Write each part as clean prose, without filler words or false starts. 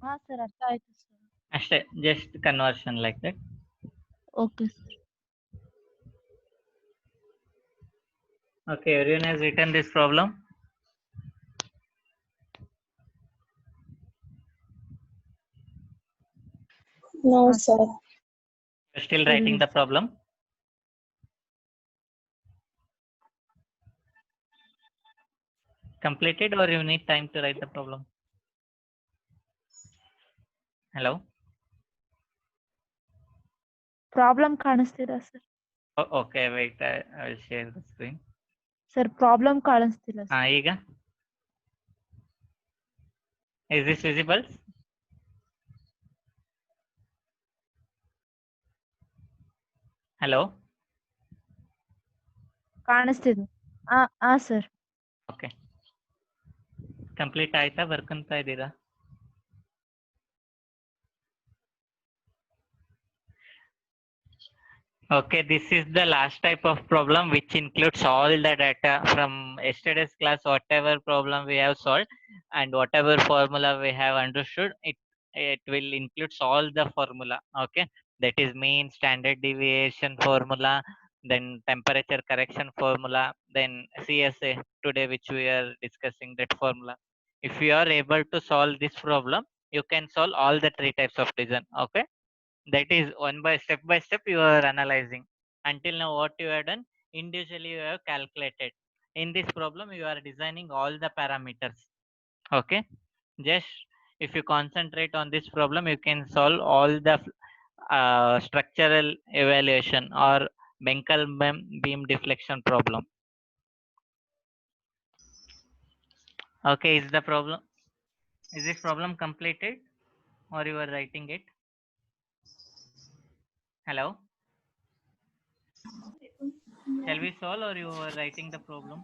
ಹಾಂ ಸರ್ ಅರ್ಥ ಆಯ್ತು ಸರ್. ಅಷ್ಟೇ, just conversion like that. Okay sir. Okay, everyone has written this problem. No, sir. You're still writing the problem? Completed or you need time to write the problem? Hello? Problem ಕಾಣಿಸ್ತಿಲ್ಲ sir. Okay, wait, I will share the screen. Sir problem ಕಾಣಿಸ್ತಿಲ್ಲ sir. ಈಗ? Is this visible? Hello? ಕಾಣಿಸ್ತಿದೆ. ಹಾಂ sir. Okay, complete ಆಯ್ತಾ? ಬರ್ಕೊಂತ ಇದ್ದೀರಾ? Okay, this is the last type of problem which includes all the data from yesterday's class, whatever problem we have solved and whatever formula we have understood, it will includes all the formula. Okay, that is mean, standard deviation formula, then temperature correction formula, then CSA today which we are discussing that formula. If you are able to solve this problem, you can solve all the three types of design. Okay, that is by step you are analyzing. Until now what you have done, individually you have calculated. In this problem you are designing all the parameters. Okay, just if you concentrate on this problem, you can solve all the structural evaluation or Benkel beam deflection problem. Okay, is this problem completed or you are writing it? Hello, shall we solve or you are writing the problem?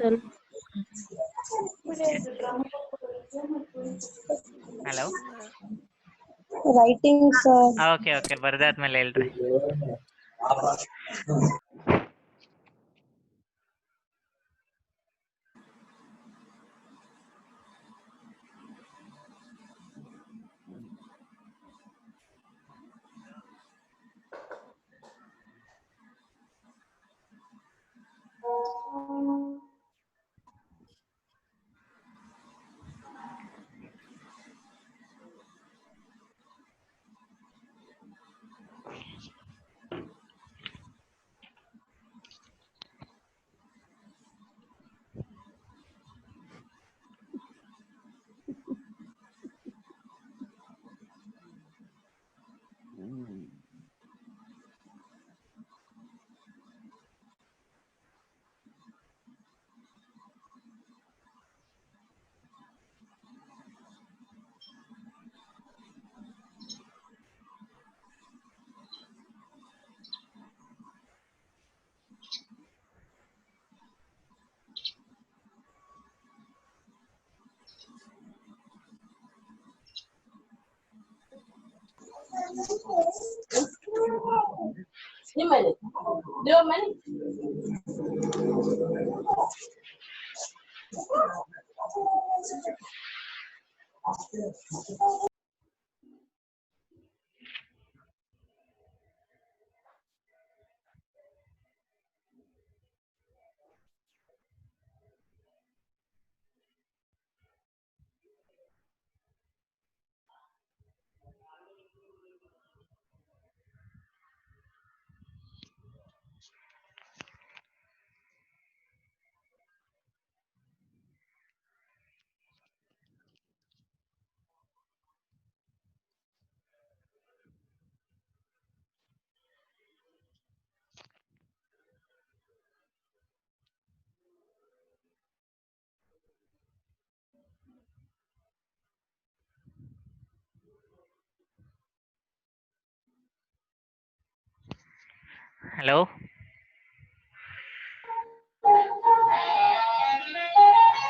Yes. Hello. Writing, sir. Okay, ಬರ್ದಾದ್ಮೇಲೆ ಹೇಳ್ರಿ. Hello.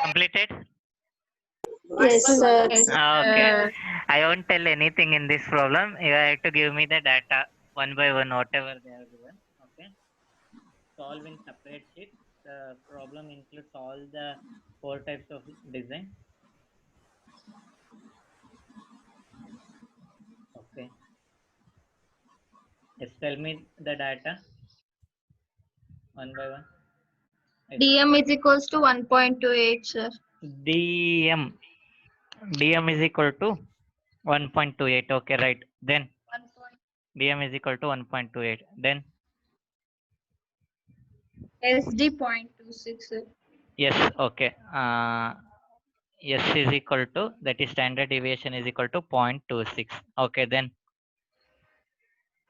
Completed? Yes, sir. Okay. I won't tell anything in this problem. You have to give me the data one by one, whatever they have given. Okay. Solve in separate sheet. The problem includes all the 4 types of design. Okay. Yes, tell me the data one by one. Yes. DM is equals to 1.28, sir. DM is equal to 1.28. Okay, right. Then DM is equal to 1.28. Then SD 0.26, sir. yes, okay. S is equal to, that is standard deviation is equal to 0.26. Okay, then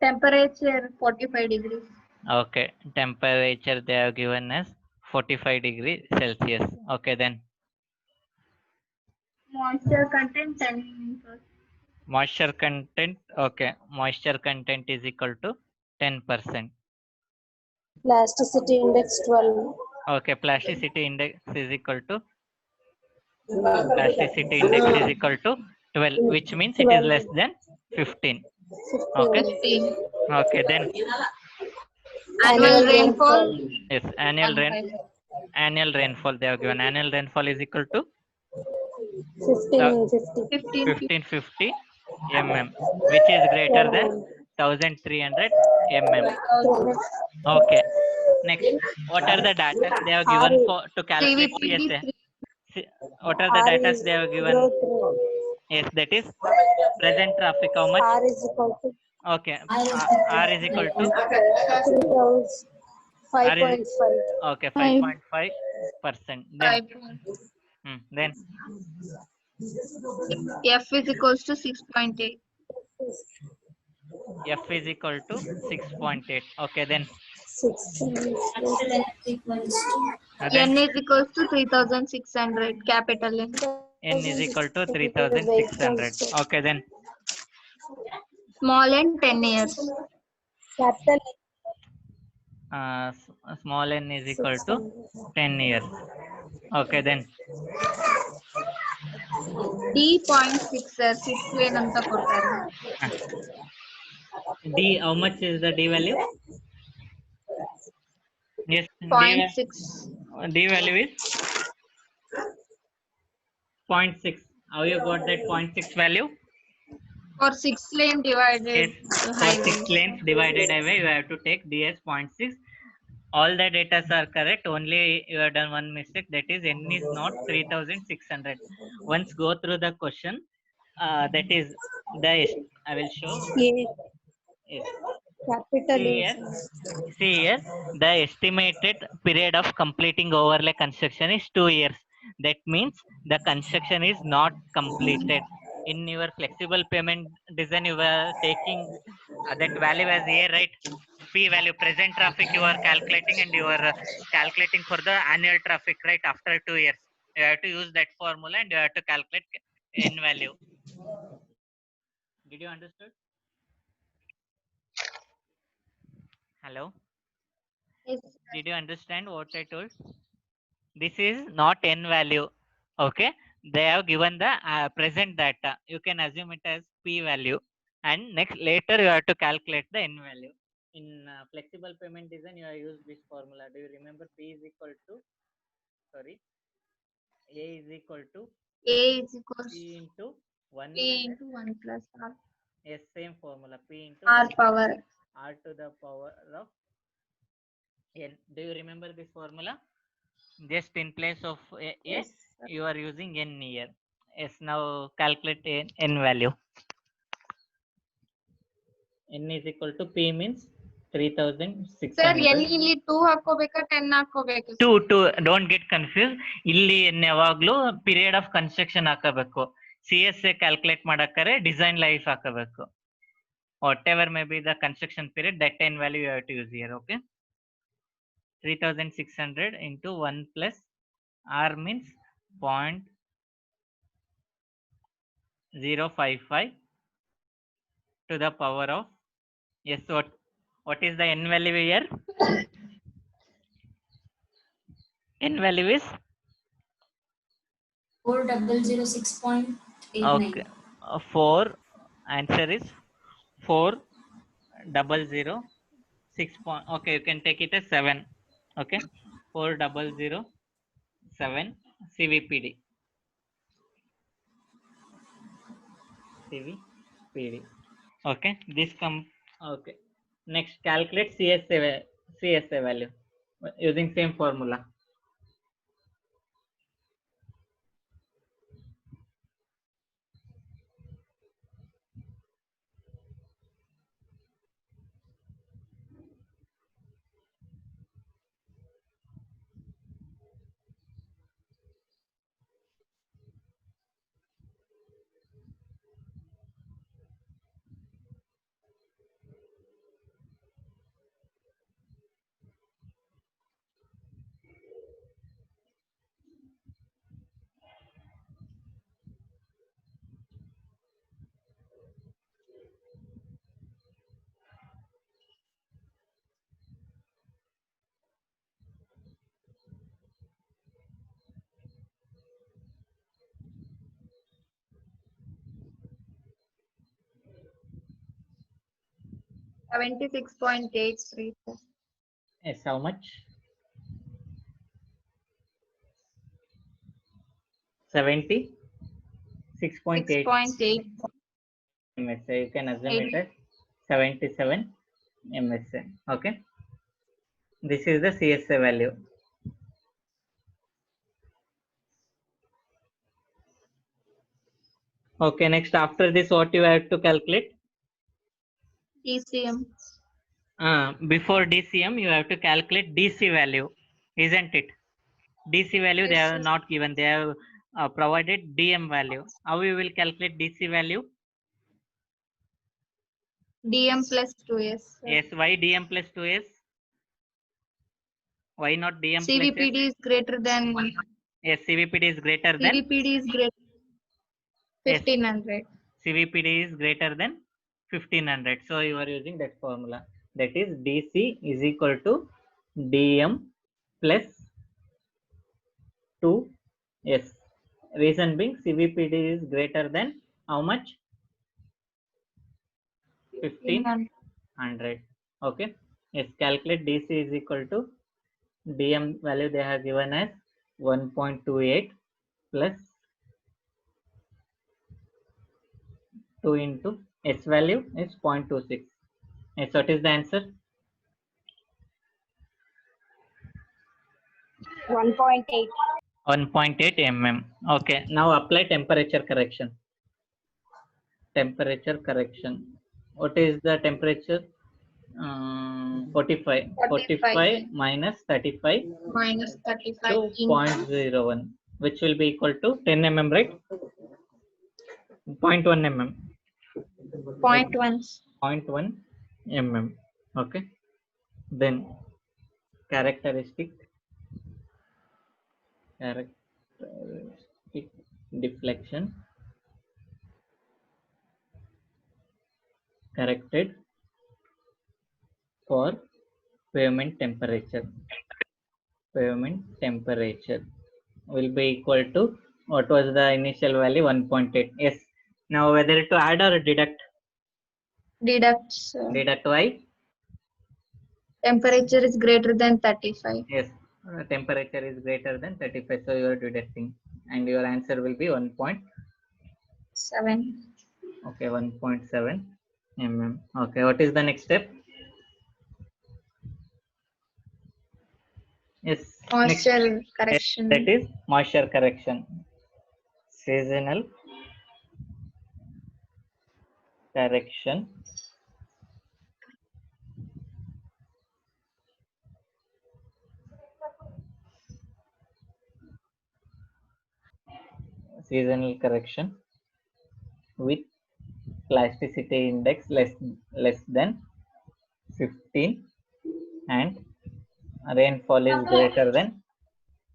Temperature 45 degrees. okay, temperature they have given as 45 degree Celsius. Okay, then Moisture content 10, sir. moisture content. Okay, moisture content is equal to 10%. Plasticity index 12. Okay, plasticity index is equal to 12, which means it is less than 15. Okay. 15. Okay, then Annual rainfall. yes, annual rainfall they have given. Annual rainfall is equal to 1550 mm, which is greater than 1300 mm. Okay. Next, what are the data they have given for to calculate CSA? What are the data they have given? Yes, that is present traffic. How much? R is equal to Okay, R is equal to 5.5. okay 5.5%. Then F is equals to 6.8. F is equal to 6.8. Okay, then N is equals to 3600. Capital N. N is equal to 3600. Okay, then Small N 10 years. Capital small n is equal to 10 years. Okay, then D 0.6, sir. 6 lane anta kottaru. D, how much is the D value? Yes, 0.6. D value is 0.6. How you got that 0.6 value? For 6 lane divided Yes, for highway. 6 lanes divided highway, you have to take D as 0.6. All the data are correct. Only you have done one mistake. That is N is not 3600. Once go through the question. That is the I will show. Yes. Capital See here, the estimated period of completing overlay construction is 2 years. That means the construction is not completed. In your flexible payment design, you were taking that value as A, right? P value, present traffic you are calculating, and you are calculating for the annual traffic, right? After 2 years. You have to use that formula and you have to calculate N value. Did you understood? Hello? Yes. Did you understand what I told? This is not N value. Okay. They have given the present data. You can assume it as P value. And next later you have to calculate the N value. In flexible payment design, you have used this formula. Do you remember P is equal to, sorry, A is equal to A is equals P into 1. P into 1 plus R. Yes, same formula. P into R 1 power. R to the power of N. Do you remember this formula? Just in place of A, Yes. you are using N here. Yes, now calculate N value. N is equal to P means 3600. Sir, N ಇಲ್ಲಿ 2 ಹಾಕೋಬೇಕಾ 10 ಹಾಕೋಬೇಕಾ? 2 don't get confused. ಇಲ್ಲಿ N ಯಾವಾಗ್ಲೂ period of construction ಹಾಕಬೇಕು. CSA calculate ಮಾಡಕ್ಕಾರೆ design life ಹಾಕಬೇಕು. Whatever may be the construction period, that N value you have to use here. Okay. 3600 into 1 plus R means 0.055 to the power of, yes, what is the N value here? N value is 4006.89. okay. 4 answer is 4006 okay, you can take it as 7. Okay, 4007 CVPD. CVPD. Okay, this come. Okay, next calculate CSA value using same formula. $76.83. Yes, how much? 76.8 6.8. MSA. You can assume it as 77 MSA. Okay, this is the CSA value. Okay, next after this, what you have to calculate? ECM. Before DCM, you have to calculate DC value, isn't it? DC value they Yes, have yes. not given. They have provided DM value. How you will calculate DC value? DM plus 2S. Yes, why DM plus 2S? Why not DM plus S? CVPD is greater than Yes, CVPD is greater than CVPD is greater Yes. 1500. CVPD is greater than 1500. So you are using that formula. That is DC is equal to DM plus 2S. Reason being CVPD is greater than how much? 1500. Okay. Yes, calculate DC is equal to DM value they have given as 1.28 plus 2 into S value is 0.26. Yes, what is the answer? 1.8. 1.8 mm. Okay, now apply temperature correction. Temperature correction. What is the temperature? 45. 45 minus 35 Minus 35 to in 0.01, which will be equal to 10 mm, right? 0.1 mm. 0.1. 0.1 mm. Okay. Then characteristic deflection corrected for pavement temperature. Pavement temperature will be equal to what was the initial value? 1.8. Yes. Now whether to add or deduct? Deducts. Deduct why? Temperature is greater than 35. Yes. Temperature is greater than 35. So you are deducting, and your answer will be 7. Okay, 1.7 mm. Okay, what is the next step? Yes. Moisture Next, correction. that is moisture correction. Seasonal correction with plasticity index less than 15 and rainfall greater than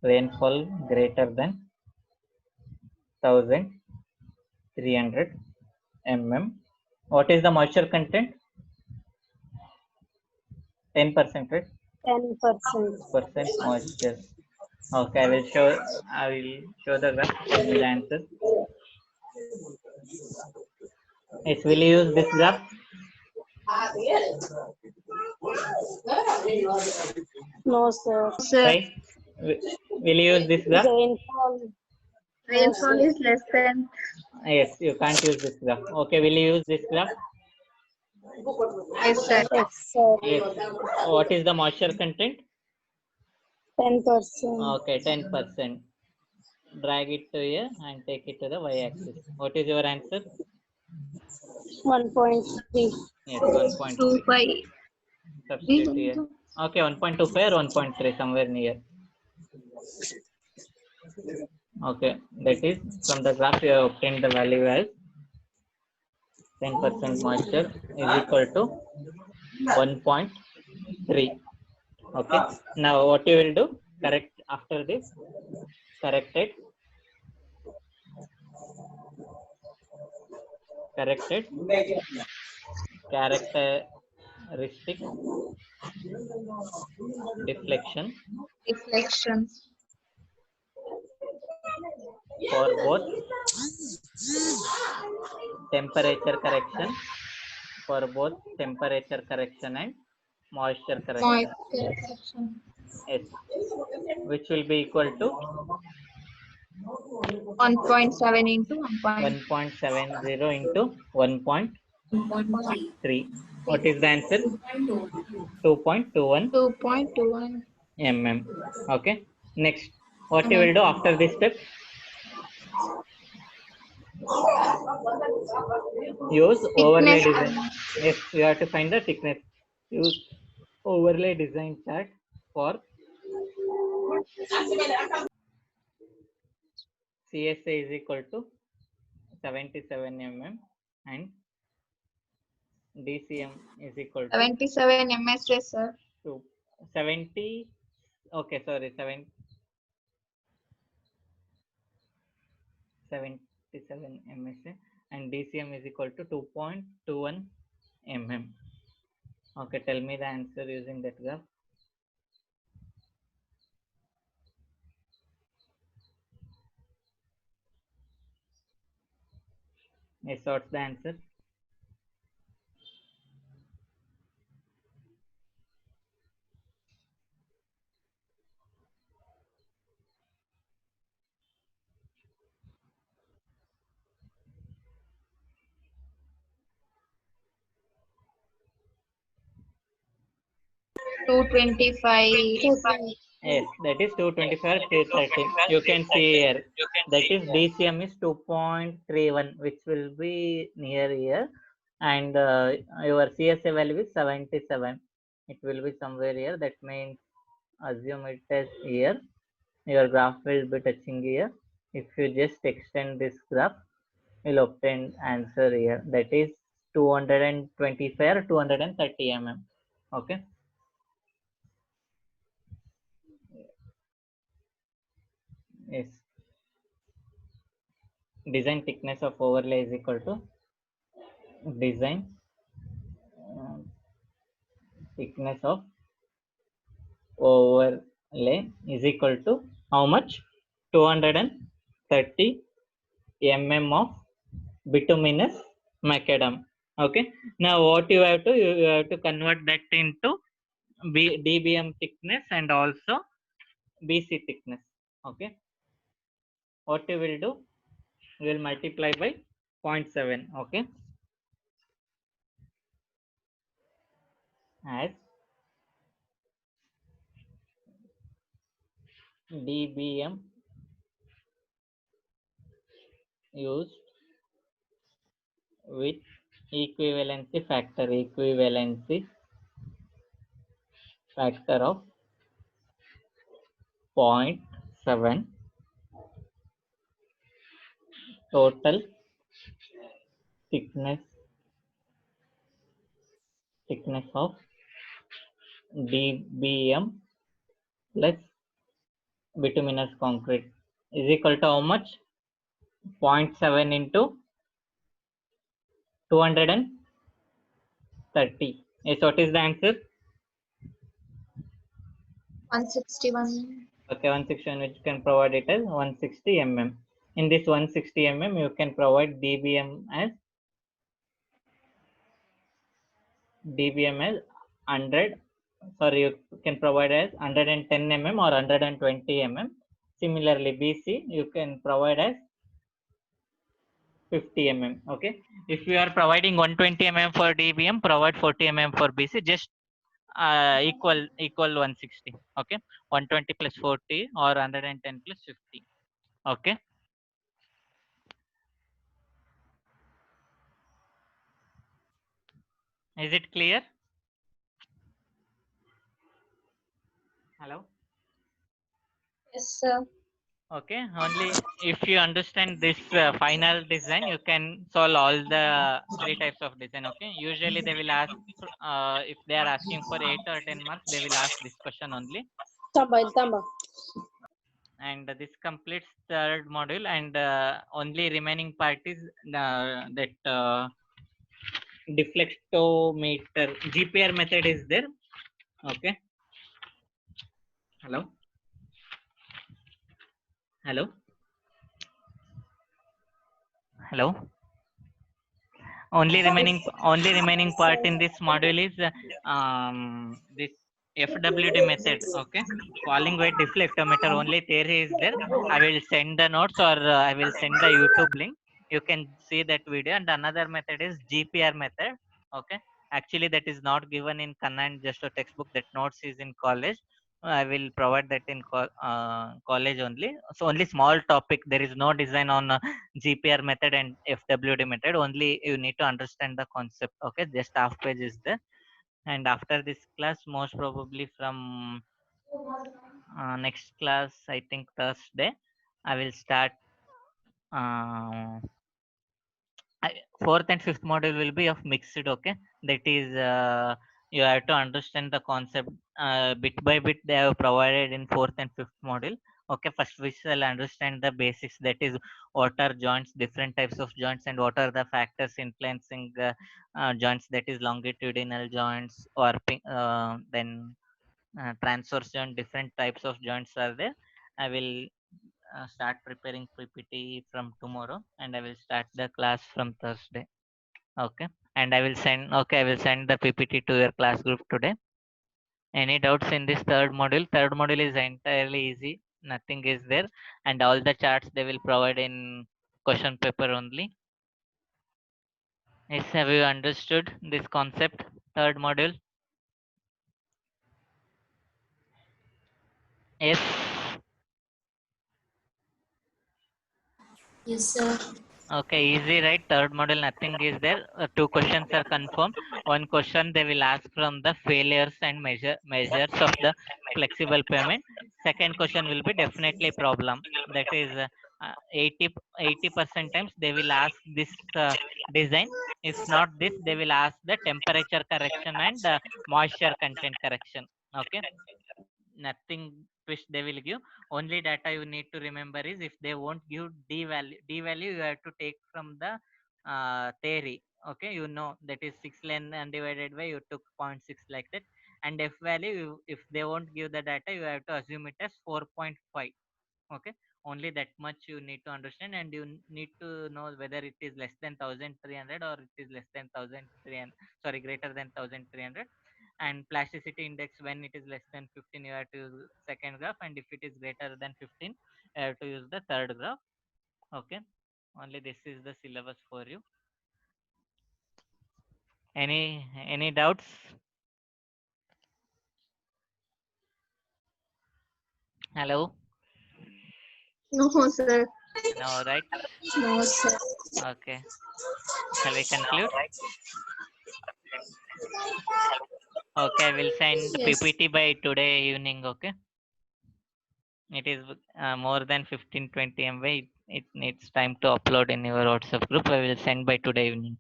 1300 mm. What is the moisture content? 10%, right? 10%. Moisture. Okay, I will show the graph. Tell me the answer. Yes, will you use this graph? No, sir. Sir, Right? Will you use this graph? Rainfall Rainfall is less than. Yes, you can't use this graph. Okay, will you use this graph? Yes, sir. Yes, sir. Yes. What is the moisture content? 10%. Okay, 10%. Drag it to here and take it to the y-axis. What is your answer? 1.3. Yes, 1.3. 25. Substitute here. Okay, 1.25 or 1.3, somewhere near. Okay, that is from the graph you have obtained the value as 10% moisture is equal to 1.3. Okay, now what you will do? Correct after this, corrected characteristic deflection Reflection. for both temperature correction and moisture correction. Moisture. Yes, which will be equal to 1.7 into 1.70 into 1.3. What is the answer? 2.21 2.21. mm. Okay, next what you will do after this step? Use overlay design. Yes, you have to find the thickness. Use overlay design chart for CSA is equal to 77 mm and DCM is equal to 77 MSJ, sir. 70. Okay, sorry, 77 MSA and DCM is equal to 2.21 mm. Okay, tell me the answer using that graph. Yes, what's the answer? Two 25. Yes, that is 225 230. You can see here. That is DCM is 2.31, which will be near here, and your CSA value is 77. It will be somewhere here. That means assume it as here. Your graph will be touching here. If you just extend this graph, you'll obtain answer here. That is 225 or 230 mm. Okay. Yes. Design thickness of overlay is equal to design thickness of overlay is equal to how much? 230 mm of bituminous macadam. Okay, now what you have to convert that into dbm thickness and also bc thickness. Okay, what you will do, you will multiply by 0.7. Okay, as dbm used with equivalency factor of 0.7, total thickness of dbm plus bituminous concrete is equal to how much? 0.7 into 230. Yes, what is the answer? 161. Okay, 161, which can provide it as 160 mm. In this 160 mm, you can provide dbm as 100. Sorry, you can provide as 110 mm or 120 mm. Similarly, BC you can provide as 50 mm. Okay, if you are providing 120 mm for DBM, provide 40 mm for BC. Just equal 160. Okay, 120 plus 40 or 110 plus 50. Okay. Is it clear? Hello. Yes, sir. Okay, only if you understand this final design, you can solve all the 3 types of design. Okay, usually they will ask if they are asking for 8 or 10 marks, they will ask this question only. Tamba. And this completes third module, and only remaining part is that deflectometer GPR method is there. Okay. Hello. Only remaining part in this module is this FWD method. Okay, falling weight deflectometer, only theory is there. I will send the notes, or I will send the YouTube link. You can see that video. And another method is GPR method. Okay, actually that is not given in Kannan, just a textbook. That notes is in college. I will provide that in college only. So only small topic. There is no design on GPR method and FWD method. Only you need to understand the concept. Okay, just half page is there. And after this class, most probably from next class, I think Thursday, I will start. Fourth and fifth module will be of mixed. Okay, that is you have to understand the concept bit by bit. They have provided in fourth and fifth module. Okay, first we shall understand the basics. That is, what are joints, different types of joints, and what are the factors influencing joints. That is longitudinal joints, or then transverse joint. Different types of joints are there. I will start preparing PPT from tomorrow, and I will start the class from Thursday. Okay, and I will send. Okay, I will send the PPT to your class group today. Any doubts in this third module? Third module is entirely easy. Nothing is there, and all the charts they will provide in question paper only. Yes, have you understood this concept? Third module. Yes. Yes, sir. Okay, easy, right? Third model, nothing is there. 2 questions are confirmed. One question they will ask from the failures and measures of the flexible payment. Second question will be definitely problem. That is 80% times they will ask this design. If not this, they will ask the temperature correction and moisture content correction. Okay, nothing twist they will give. Only data you need to remember is, if they won't give d value you have to take from the theory. Okay, you know that is 6 ln undivided by, you took 0.6 like that. And f value, if they won't give the data, you have to assume it as 4.5. Okay, only that much you need to understand, and you need to know whether it is less than 1300 or it is less than 1300, sorry, greater than 1300. And plasticity index, when it is less than 15, you have to use second graph, and if it is greater than 15, you have to use the third graph. Okay, only this is the syllabus for you. Any doubts? Hello? No, sir. No, right? No, sir. Okay, shall we conclude? Okay, I will send Yes. PPT by today evening. Okay, it is more than 15-20 MB. It needs time to upload in your WhatsApp group. I will send by today evening.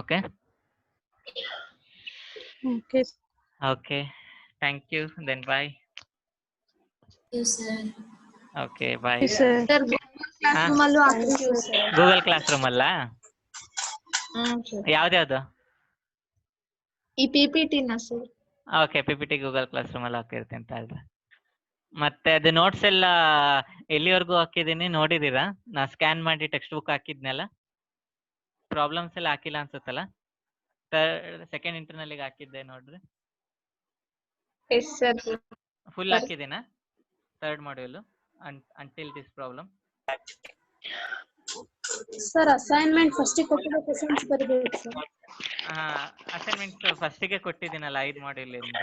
Okay. Okay. Okay, thank you. Then bye. Yes, sir. Okay, bye. Yes, sir. Sir, Google Classroom ಅಲ್ಲೂ Thank you, sir. Google class room ಅಲ್ಲ sir. ಯಾವ್ದ್ಯಾವ್ದು? ಈ PPT ನ sir. Okay, PPT Google class room ಅಲ್ಲಿ ಹಾಕಿರ್ತೀನಿ ತಾಳ್ರಿ. ಮತ್ತೆ ಅದು notes ಎಲ್ಲ ಎಲ್ಲಿವರೆಗೂ ಹಾಕಿದೀನಿ ನೋಡಿದೀರಾ? ನಾ ಸ್ಕ್ಯಾನ್ ಮಾಡಿ ಟೆಕ್ಸ್ಟ್ ಬುಕ್ ಹಾಕಿದ್ನಲ್ಲ, ಪ್ರಾಬ್ಲಮ್ಸ್ ಎಲ್ಲ ಹಾಕಿಲ್ಲ ಅನ್ಸುತ್ತಲ್ಲ. ಸೆಕೆಂಡ್ ಇಂಟರ್ನಲ್ ಹಾಕಿದ್ದೆ ನೋಡ್ರಿ. Yes sir. ಫುಲ್ ಹಾಕಿದ್ದೀನಾ third module? until this problem? Sir assignment first ಕೊಟ್ಟಿರೋ ಕ್ವೆಶ್ಚನ್ಸ್ ಬರಬೇಕು ಸರ್. ಅಸೈನ್ಮೆಂಟ್ ಫಸ್ಟಿಗೆ ಕೊಟ್ಟಿದ್ದೀನಲ್ಲ 5 ಮಾಡ್ಯೂಲ್ ಇಂದ.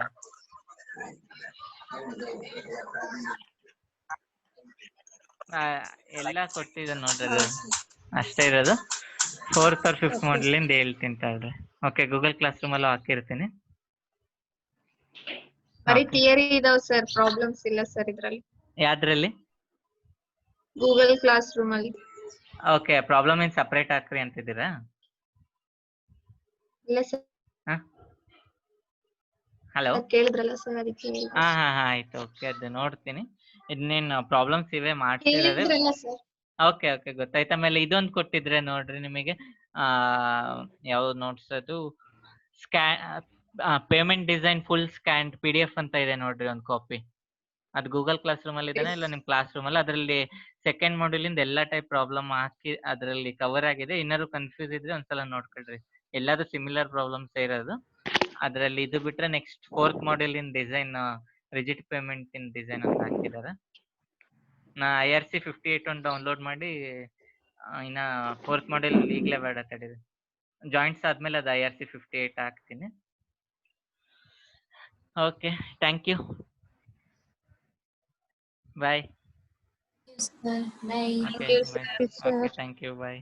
ಎಲ್ಲ ಕೊಟ್ಟಿದ್ದೀನಿ ನೋಡ್ರಿ, ಅದು ಅಷ್ಟೇ ಇರೋದು. 4th or 5th ಮಾಡ್ಯೂಲ್ ಇಂದ ಹೇಳ್ತೀನಿ ತಗೊಳ್ರಿ. ಓಕೆ, ಗೂಗಲ್ ಕ್ಲಾಸ್ ರೂಮ್ ಅಲ್ಲೂ ಹಾಕಿರ್ತೀನಿ. ಬರೀ ಥಿಯರಿ ಇದಾವ್ ಸರ್, ಪ್ರಾಬ್ಲಮ್ಸ್ ಇಲ್ಲ ಸರ್ ಇದ್ರಲ್ಲಿ. ಯಾವ್ದ್ರಲ್ಲಿ? ಗೂಗಲ್ ಕ್ಲಾಸ್ ರೂಮ್ ಅಲ್ಲಿ. ಓಕೆ, ಪ್ರಾಬ್ಲಮ್ ಇನ್ ಸಪರೇಟ್ ಹಾಕ್ರಿ ಅಂತಿದ್ದೀರಾ? ಇಲ್ಲ ಸರ್. ಹಲೋ, ಕೇಳಿದ್ರಲ್ಲ ಸರ್ ಅದಕ್ಕೆ. ಹಾ ಆಯ್ತು. ಓಕೆ, ಅದು ನೋಡ್ತೀನಿ. ಇನ್ನೇನು ಪ್ರಾಬ್ಲಮ್ಸ್ ಇವೆ ಮಾಡ್ತಿರೋದು. ಓಕೆ ಗೊತ್ತಾಯ್ತು. ಆಮೇಲೆ ಇದೊಂದು ಕೊಟ್ಟಿದ್ರೆ ನೋಡ್ರಿ ನಿಮಗೆ, ಯಾವ್ದು ನೋಟ್ಸ್ ಅದು, payment design full scan PDF ಅಂತ ಇದೆ ನೋಡ್ರಿ, ಒಂದು ಕಾಪಿ. ಅದು ಗೂಗಲ್ ಕ್ಲಾಸ್ ರೂಮ್ ಅಲ್ಲಿ ಇದೇನಾ ಇಲ್ಲ ನಿಮ್ ಕ್ಲಾಸ್ ರೂಮ್ ಅಲ್ಲಿ? ಅದರಲ್ಲಿ ಸೆಕೆಂಡ್ ಮಾಡ್ಯೂಲ್ ಇಂದ ಎಲ್ಲಾ ಟೈಪ್ ಪ್ರಾಬ್ಲಮ್ ಹಾಕಿ ಅದರಲ್ಲಿ ಕವರ್ ಆಗಿದೆ. ಏನಾದ್ರು ಕನ್ಫ್ಯೂಸ್ ಇದ್ರೆ ಒಂದ್ಸಲ ನೋಡ್ಕೊಳ್ರಿ, ಎಲ್ಲಾದ್ರು ಸಿಮಿಲರ್ ಪ್ರಾಬ್ಲಮ್ಸ್ ಇರೋದು ಅದರಲ್ಲಿ. ಇದು ಬಿಟ್ರೆ ನೆಕ್ಸ್ಟ್ 4th ಮಾಡ್ಯೂಲ್ ಇನ್ ಡಿಸೈನ್, ರಿಜಿಡ್ ಪೇಮೆಂಟ್ ಇನ್ ಡಿಸೈನ್ ಅಂತ ಹಾಕಿದ್ದಾರೆ. ನಾ IRC 58 ಒಂದು ಡೌನ್ಲೋಡ್ ಮಾಡಿ, ಇನ್ನ 4th ಮಾಡ್ಯೂಲ್ ಈಗಲೇ ಬೇಡ ತಡೀರಿ, ಜಾಯಿಂಟ್ಸ್ ಆದ್ಮೇಲೆ ಅದು IRC 58 ಹಾಕ್ತೀನಿ. Okay, thank you, bye. Thank you, sir. Okay, thank you, bye.